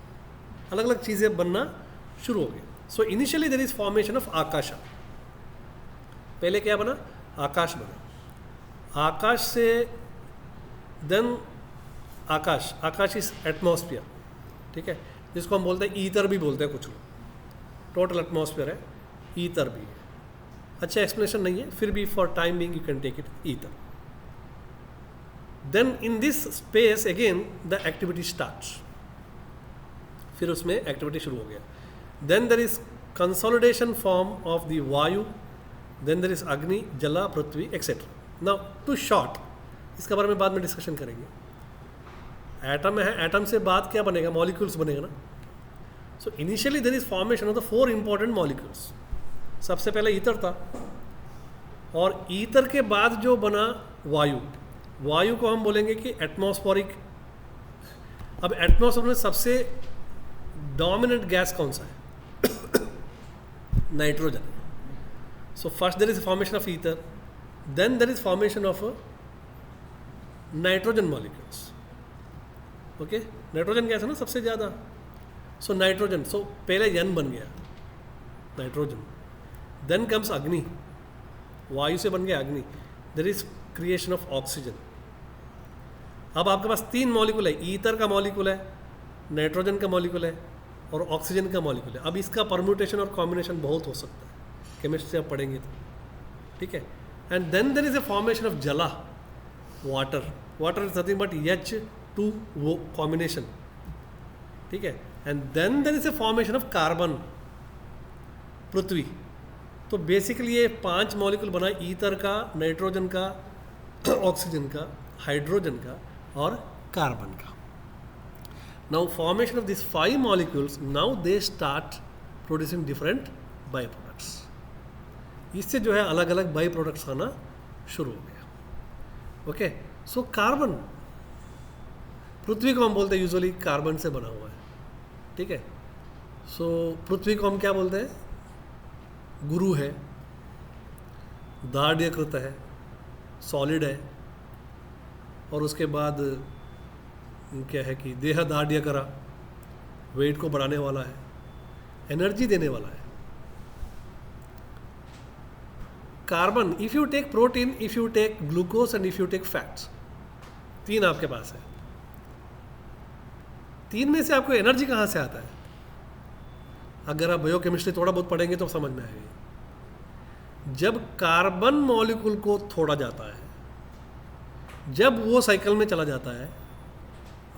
[SPEAKER 1] अलग अलग चीज़ें बनना शुरू हो गई। So initially there is formation of akasha, पहले क्या बना, आकाश बना, आकाश से then akash, akash is atmosphere, ठीक है, जिसको हम बोलते हैं ईथर भी बोलते हैं कुछ लोग, टोटल एटमॉस्फेयर है, ईथर भी है, अच्छा एक्सप्लेनेशन नहीं है, फिर भी for time being you can take it ether. Then in this space again the activity starts, फिर उसमें एक्टिविटी शुरू हो गया। Then there is consolidation form of the vayu, then there is agni, jala, prithvi etcetera. Now to short, इसके बारे में बाद में डिस्कशन करेंगे। एटम है, एटम से बाद क्या बनेगा, मॉलिक्यूल्स बनेगा ना। So initially there is formation of the 4 important molecules. सबसे पहले ईथर था, और ईथर के बाद जो बना वायु, वायु को हम बोलेंगे कि एटमॉस्फेरिक। अब एटमॉस्फेयर में सबसे डोमिनेंट गैस कौन सा है nitrogen. So first there is formation of ether, then there is formation of nitrogen molecules, okay. Nitrogen gas है ना सबसे ज़्यादा, सो नाइट्रोजन, सो पहले एन बन गया नाइट्रोजन, देन कम्स अग्नि, वायु से बन गया अग्नि, there is creation of oxygen. अब आपके पास 3 मॉलिक्यूल है, ईथर का मॉलिक्यूल है, नाइट्रोजन का मॉलिक्यूल है, और ऑक्सीजन का मॉलिक्यूल है। अब इसका परम्यूटेशन और कॉम्बिनेशन बहुत हो सकता है, केमिस्ट्री आप पढ़ेंगे तो, ठीक है। And then there is a formation of jala, water, water is nothing but H2 O combination, ठीक है। And then there is a formation of carbon, prithvi. तो बेसिकली ये 5 मॉलिक्यूल बना, ईथर का, नाइट्रोजन का, ऑक्सीजन का, हाइड्रोजन का और कार्बन का। Now formation of this 5 molecules, now they start producing different by products. इससे जो है अलग अलग बाई प्रोडक्ट्स आना शुरू हो गया, ओके। सो कार्बन, पृथ्वी को हम बोलते हैं यूजुअली कार्बन से बना हुआ है, ठीक है। सो पृथ्वी को हम क्या बोलते हैं, गुरु है, दाढ़्यकृत है, सॉलिड है, और उसके बाद क्या है कि देह दाढ़्य करा, वेट को बढ़ाने वाला है, एनर्जी देने वाला है। Carbon, if you take protein, if you take glucose and if you take fats, 3 आपके पास है। 3 में से आपको एनर्जी कहाँ से आता है, अगर आप बायोकेमिस्ट्री थोड़ा बहुत पढ़ेंगे तो समझ में आएगी। जब कार्बन मॉलिक्यूल को थोड़ा जाता है, जब वो साइकिल में चला जाता है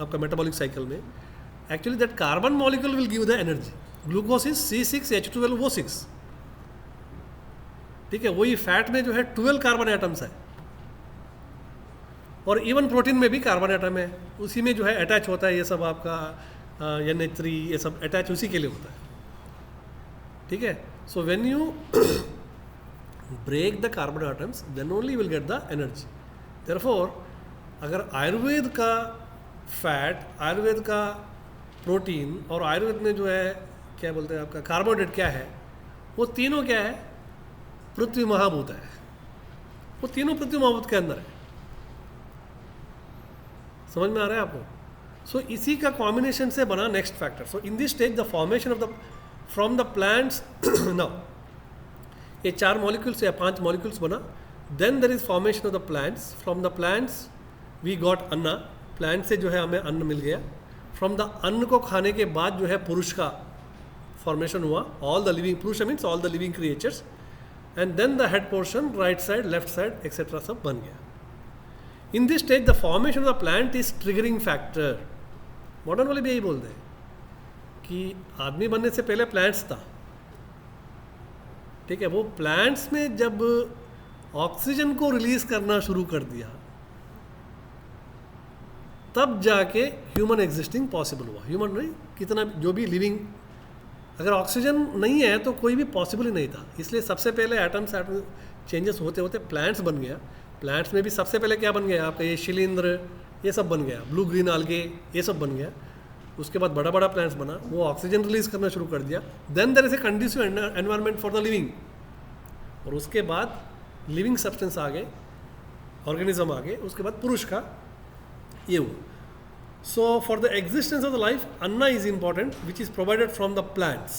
[SPEAKER 1] आपका मेटाबॉलिक साइकिल में, actually that carbon molecule will give the energy. Glucose is C6H12O6, ठीक है। वही फैट में जो है 12 कार्बन एटम्स है, और इवन प्रोटीन में भी कार्बन एटम है, उसी में जो है अटैच होता है ये सब आपका NH3, ये सब अटैच उसी के लिए होता है, ठीक है। So when you break the carbon atoms then only will get the energy. Therefore अगर आयुर्वेद का फैट, आयुर्वेद का प्रोटीन, और आयुर्वेद में जो है क्या बोलते हैं आपका कार्बोहाइड्रेट क्या है, वो तीनों क्या है, पृथ्वी महाभूत है, वो तीनों पृथ्वी महाभूत के अंदर है। समझ में आ रहा है आपको? सो इसी का कॉम्बिनेशन से बना next factor. So in this stage the formation of the from the plants, now ये 4 मॉलिक्यूल्स या 5 मॉलिक्यूल्स बना, then there is formation of the plants, from the plants we got anna, plant से जो है हमें अन्न मिल गया, फ्रॉम द अन्न को खाने के बाद जो है पुरुष का फॉर्मेशन हुआ, all the living, purush means all the living creatures, and then the head portion, right side, left side etcetera सब बन गया। In this stage the formation of the plant is triggering factor. Modern वाले भी यही बोलते हैं कि आदमी बनने से पहले प्लांट्स था, ठीक है, वो प्लांट्स में जब ऑक्सीजन को रिलीज करना शुरू कर दिया तब जाके ह्यूमन एग्जिस्टिंग पॉसिबल हुआ। ह्यूमन नहीं, कितना जो भी लिविंग, अगर ऑक्सीजन नहीं है तो कोई भी पॉसिबल ही नहीं था। इसलिए सबसे पहले एटम्स चेंजेस होते होते प्लांट्स बन गया। प्लांट्स में भी सबसे पहले क्या बन गया आपका, ये शिलींध्र, ये सब बन गया, ब्लू ग्रीन आल्गे, ये सब बन गया। उसके बाद बड़ा बड़ा प्लांट्स बना, वो ऑक्सीजन रिलीज करना शुरू कर दिया। Then there is a conducive environment for the living, और उसके बाद लिविंग सब्सटेंस आ गए, ऑर्गेनिज्म आ गए, उसके बाद पुरुष का ये हुआ। So for the existence of the life, anna is important, which is provided from the plants,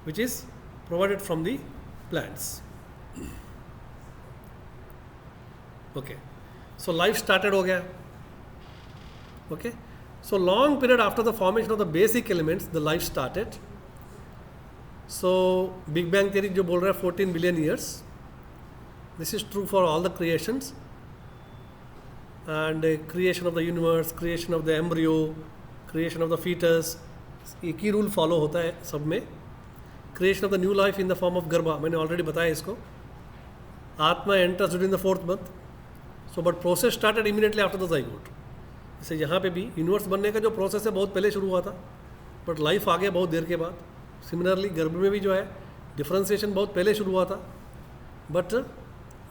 [SPEAKER 1] which is provided from the plants. Okay, so life started हो गया. Okay, so long period after the formation of the basic elements, the life started. So Big Bang theory जो बोल रहा है 14 billion years, this is true for all the creations. And creation of the universe, creation of the embryo, creation of the fetus, एक ही rule follow होता है सब में। Creation of the new life in the form of garbha, मैंने already बताया इसको। Atma enters during the 4th month, so but process started immediately after the zygote. जैसे यहाँ पे भी यूनिवर्स बनने का जो प्रोसेस है बहुत पहले शुरू हुआ था, बट लाइफ आ गया बहुत देर के बाद। सिमिलरली गर्भ में भी जो है डिफ्रेंसिएशन बहुत पहले शुरू हुआ था, बट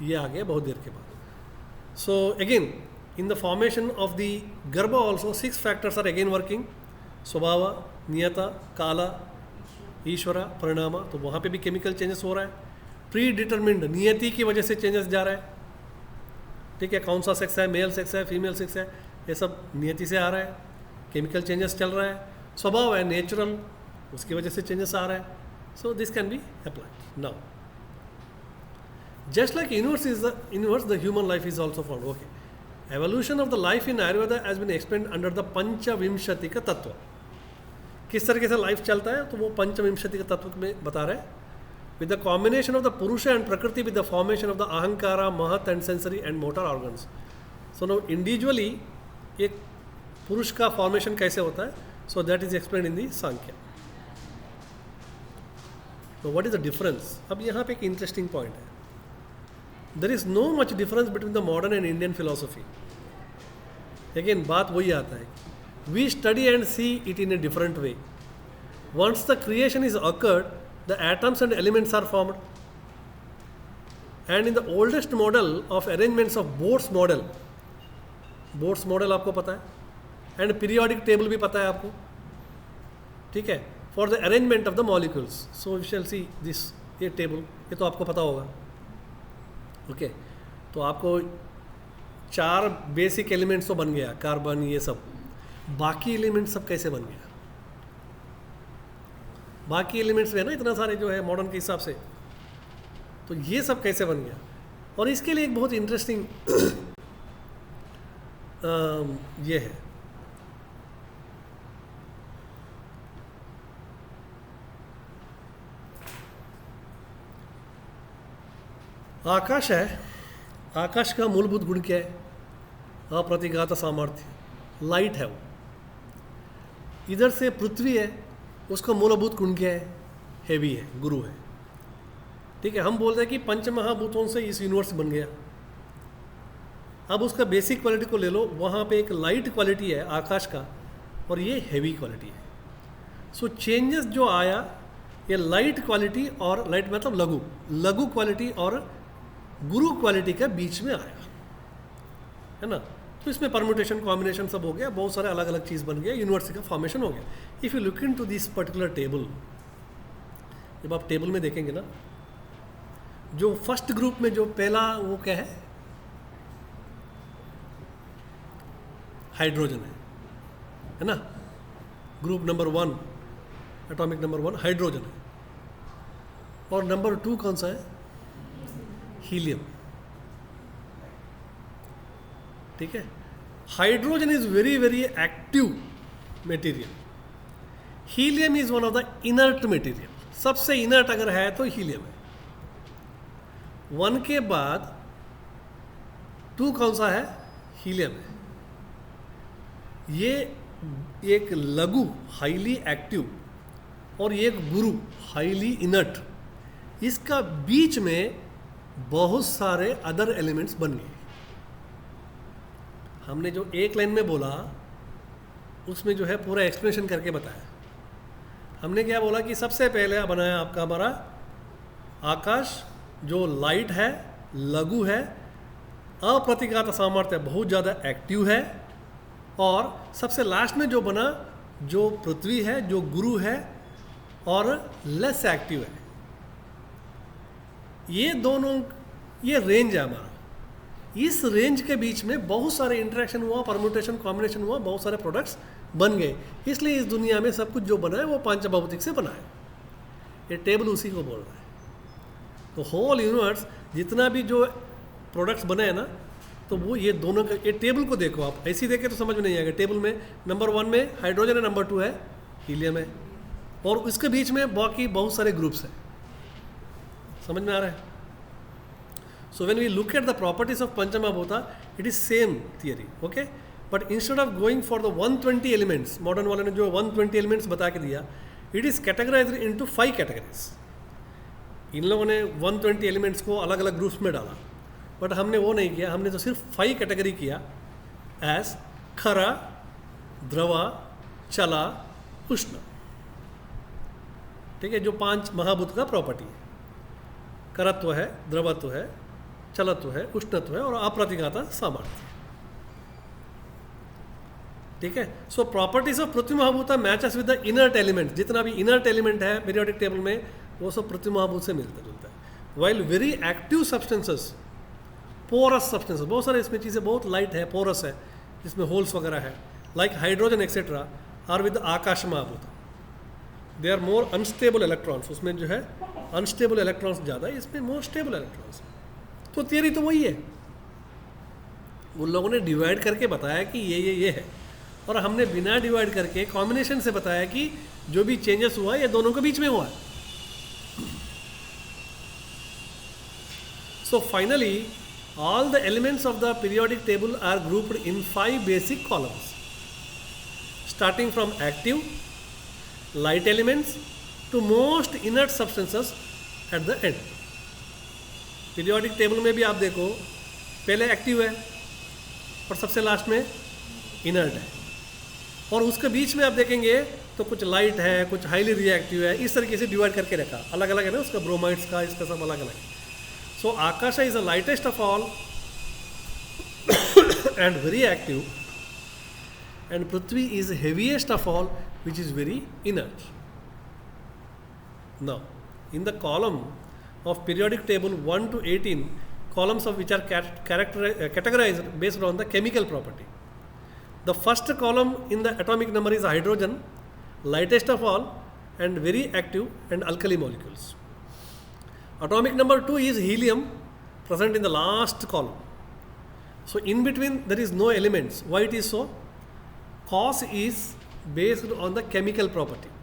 [SPEAKER 1] ये आ गया बहुत देर के बाद। So again in the formation of the Garbha also 6 factors are again working, स्वभावा, नियता, काला, ईश्वरा, परिणामा। तो वहाँ पे भी केमिकल चेंजेस हो रहा है। प्री डिटरमिंड, नियति की वजह से चेंजेस जा रहा है, ठीक है, कौन सा सेक्स है, मेल सेक्स है, फीमेल सेक्स है, ये सब नियति से आ रहा है, केमिकल चेंजेस चल रहा है। स्वभाव है नेचुरल, उसकी वजह से चेंजेस आ रहा है। So this can be applied now. Just like universe the human life is also found. Okay, evolution of the life in Ayurveda has been explained under the पंचविंशति का तत्व। किस तरीके से लाइफ चलता है तो वो पंचविंशति का तत्व में बता रहे हैं। With the combination of the purusha and prakriti with the formation of the ahankara, mahat and sensory and motor organs. So no individually एक पुरुष का फॉर्मेशन कैसे होता है, so that is explain in the Sankhya. तो व्हाट इज द डिफरेंस? अब यहाँ पे एक इंटरेस्टिंग पॉइंट है। There is no much difference between the modern and Indian philosophy. Again बात वही आता है, we study and see it in a different way. Once the creation is occurred, the atoms and elements are formed, and in the oldest model of arrangements of Bohr's model, Bohr's model आपको पता है, and periodic table भी पता है आपको, ठीक है, for the arrangement of the molecules. So we shall see this, ये टेबल ये तो आपको पता होगा। ओके, तो आपको 4 बेसिक एलिमेंट्स तो बन गया, कार्बन ये सब। बाकी एलिमेंट्स सब कैसे बन गया? बाकी एलिमेंट्स है ना इतना सारे जो है मॉडर्न के हिसाब से, तो ये सब कैसे बन गया? और इसके लिए एक बहुत इंटरेस्टिंग ये है, आकाश है। आकाश का मूलभूत गुण क्या है? अप्रतिघात सामर्थ्य, लाइट है वो। इधर से पृथ्वी है, उसका मूलभूत गुण क्या है? हेवी है, गुरु है, ठीक है। हम बोलते हैं कि पंचमहाभूतों से इस यूनिवर्स बन गया। अब उसका बेसिक क्वालिटी को ले लो, वहाँ पे एक लाइट क्वालिटी है आकाश का, और ये हेवी क्वालिटी है। सो चेंजेस जो आया, ये लाइट क्वालिटी और लाइट मतलब लघु क्वालिटी और गुरु क्वालिटी के बीच में आया, है ना। तो इसमें परम्यूटेशन, कॉम्बिनेशन सब हो गया, बहुत सारे अलग अलग चीज़ बन गया, यूनिवर्स का फॉर्मेशन हो गया। If you look into this particular table, जब आप टेबल में देखेंगे ना, जो फर्स्ट ग्रुप में जो पहला वो क्या है? हाइड्रोजन है ना। Group number 1, atomic number 1 hydrogen है, और नंबर 2 कौन सा है? हीलियम, ठीक है। Hydrogen is very very active material, helium is one of the inert material. सबसे इनर्ट अगर है तो हीलियम है। 1 के बाद 2 कौन सा है? हीलियम है। ये एक लघु, हाईली एक्टिव और एक गुरु हाईली इनर्ट, इसका बीच में बहुत सारे अदर एलिमेंट्स बन गए। हमने जो एक लाइन में बोला उसमें जो है पूरा एक्सप्लेनेशन करके बताया। हमने क्या बोला कि सबसे पहले बनाया आपका हमारा आकाश, जो लाइट है, लघु है, अप्रतिघात सामर्थ्य बहुत ज़्यादा एक्टिव है, और सबसे लास्ट में जो बना जो पृथ्वी है, जो गुरु है और लेस एक्टिव है। ये दोनों, ये रेंज है हमारा। इस रेंज के बीच में बहुत सारे इंटरेक्शन हुआ, परम्यूटेशन कॉम्बिनेशन हुआ, बहुत सारे प्रोडक्ट्स बन गए। इसलिए इस दुनिया में सब कुछ जो बना है वो पंचभौतिक से बना है। ये टेबल उसी को बोल रहा है। तो होल यूनिवर्स जितना भी जो प्रोडक्ट्स बने हैं ना, तो वो ये दोनों का, ये टेबल को देखो आप, ऐसे ही देखे तो समझ में नहीं आएगा। टेबल में नंबर 1 में हाइड्रोजन है, नंबर 2 है हीलियम है, और इसके बीच में बाकी बहुत सारे ग्रुप्स हैं। समझ में आ रहा है? So when we look at the properties of Panchamabhuta, it is same theory, okay? But instead of going for the 120 elements, modern वाले ने जो 120 elements बता के दिया, it is categorized into 5 categories. इन लोगों ने 120 elements को अलग अलग ग्रुप्स में डाला, बट हमने वो नहीं किया। हमने तो सिर्फ 5 कैटेगरी किया, एज खरा, द्रवा, चला, उष्ण। ठीक है, जो 5 महाभूत का प्रॉपर्टी है। करत्व है, द्रवत्व है, चलत्व है, उष्णत्व है और अप्रतिघाता सामर्थ्य। ठीक है, so properties of prithvi mahabhuta matches with the inert element. जितना भी इनर्ट एलिमेंट है पीरियोडिक टेबल में, वो सब पृथ्वी महाभूत से मिलता जुलता है। While very active substances, porous substances, बहुत सारे इसमें चीज़ें बहुत लाइट है, पोरस है, जिसमें होल्स वगैरह है, like hydrogen etcetera are with akash mahabhuta. They are more unstable electrons, उसमें जो है अनस्टेबल इलेक्ट्रॉन्स ज़्यादा है, इसमें मोर स्टेबल इलेक्ट्रॉन्स। तो थियरी तो वही है, उन लोगों ने डिवाइड करके बताया कि ये है, और हमने बिना डिवाइड करके कॉम्बिनेशन से बताया कि जो भी चेंजेस हुआ ये दोनों के बीच में हुआ है। So finally all the elements of the periodic table are grouped in 5 basic columns, starting from active light elements to most inert substances at the end. Periodic table में भी आप देखो, पहले एक्टिव है और सबसे लास्ट में इनर्ट है, और उसके बीच में आप देखेंगे तो कुछ लाइट है, कुछ हाईली रिएक्टिव है, इस तरीके से डिवाइड करके रखा, अलग अलग है ना उसका, ब्रोमाइड्स का, इसका सब अलग अलग। So Akasha is the lightest of all and very active, and Prithvi is heaviest of all which is very inert. Now, in the column of periodic table 1 to 18, columns of which are categorized based on the chemical property. The first column in the atomic number is hydrogen, lightest of all and very active, and alkali molecules. Atomic number 2 is helium, present in the last column. So in between there is no elements. Why it is so? Cause is based on the chemical property.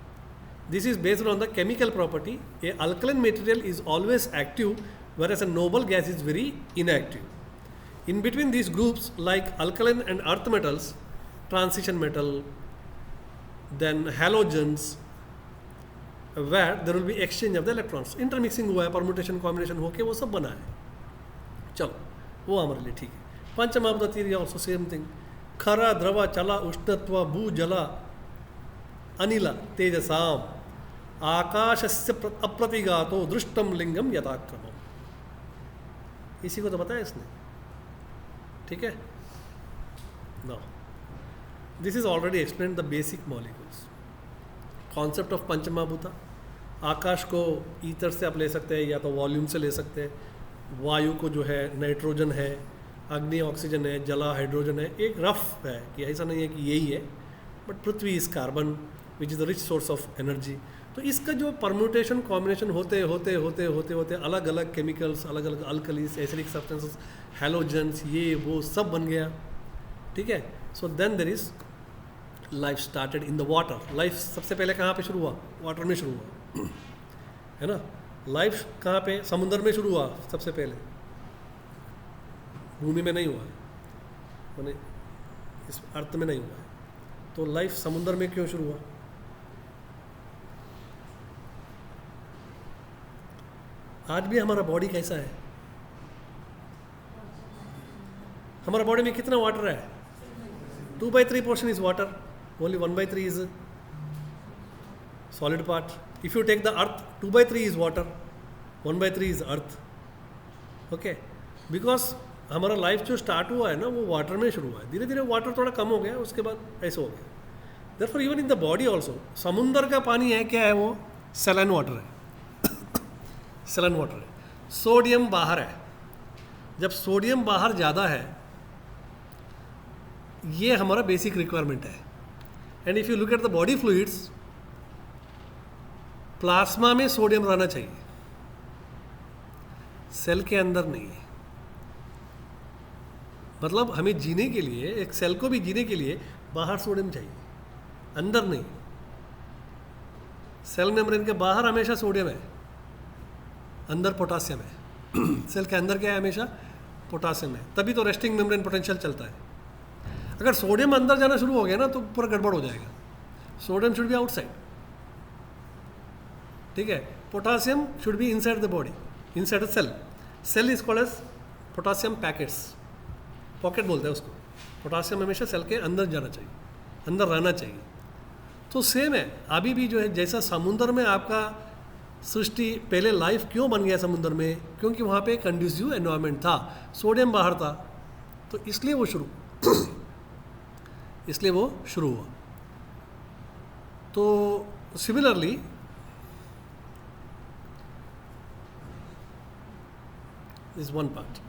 [SPEAKER 1] This is based on the chemical property. A alkaline material is always active, whereas a noble gas is very inactive. In between these groups, like alkaline and earth metals, transition metal, then halogens, where there will be exchange of the electrons. Intermixing हुआ है, permutation combination होके वो सब बना है. चलो, वो हमारे लिए ठीक है. पंचमहाभूत theory also same thing. खरा, द्रवा, चला, उष्णत्व, भू, जला, अनिल, तेजसाम, आकाशस्य अप्रतिघातो दृष्टम लिंगम यथाक्रमम. इसी को तो बताया इसने. ठीक है. Now this is already explain the basic molecules. Concept of Panchamahabhuta. आकाश को ईथर से आप ले सकते हैं, या तो वॉल्यूम से ले सकते हैं. वायु को जो है नाइट्रोजन है, अग्नि ऑक्सीजन है, जला हाइड्रोजन है. एक रफ है कि ऐसा नहीं है कि यही है, but Prithvi is carbon which is the rich source of energy. तो इसका जो परम्यूटेशन कॉम्बिनेशन होते होते होते होते होते अलग अलग केमिकल्स, अलग अलग अल्कलीस, एसिडिक सब्सटेंसेस, हैलोजेंस, ये वो सब बन गया. ठीक है. So then there is life started in the water. Life सबसे पहले कहाँ पे शुरू हुआ? वाटर में शुरू हुआ, है ना. लाइफ कहाँ पे? समुद्र में शुरू हुआ सबसे पहले, भूमि में नहीं हुआ है, मैंने इस अर्थ में नहीं हुआ है. तो लाइफ समुद्र में क्यों शुरू हुआ? आज भी हमारा बॉडी कैसा है? हमारा बॉडी में कितना वाटर है? 2/3 portion is water, only 1/3 is solid part. If you take the earth, 2/3 is water, 1/3 is earth. Okay, because हमारा लाइफ जो स्टार्ट हुआ है ना वो वाटर में शुरू हुआ है, धीरे धीरे वाटर थोड़ा कम हो गया, उसके बाद ऐसे हो गया. Therefore even in the body also, समुंदर का पानी है क्या है? वो सैलाइन वाटर है. सैलाइन वाटर है. सोडियम बाहर है. जब सोडियम बाहर ज़्यादा है, ये हमारा बेसिक रिक्वायरमेंट है. And if you look at the body fluids, plasma में सोडियम रहना चाहिए, सेल के अंदर नहीं है. मतलब हमें जीने के लिए, एक सेल को भी जीने के लिए बाहर सोडियम चाहिए, अंदर नहीं. सेल मेम्ब्रेन के बाहर हमेशा सोडियम है, अंदर पोटासियम है. सेल के अंदर क्या है? हमेशा पोटासियम है. तभी तो रेस्टिंग मेम्ब्रेन पोटेंशियल चलता है. अगर सोडियम अंदर जाना शुरू हो गया ना तो पूरा गड़बड़ हो जाएगा. Sodium should be outside. ठीक है. Potassium should be inside the body, inside the cell. Cell is called as potassium packets, pocket बोलते हैं उसको. पोटासियम हमेशा सेल के अंदर जाना चाहिए, अंदर रहना चाहिए. तो सेम है अभी भी जो है, जैसा समुद्र में आपका सृष्टि पहले लाइफ क्यों बन गया समुद्र में? क्योंकि वहाँ पे कंड्यूसिव एनवायरनमेंट था, सोडियम बाहर था, तो इसलिए वो शुरू हुआ. तो सिमिलरली दिस वन पार्ट.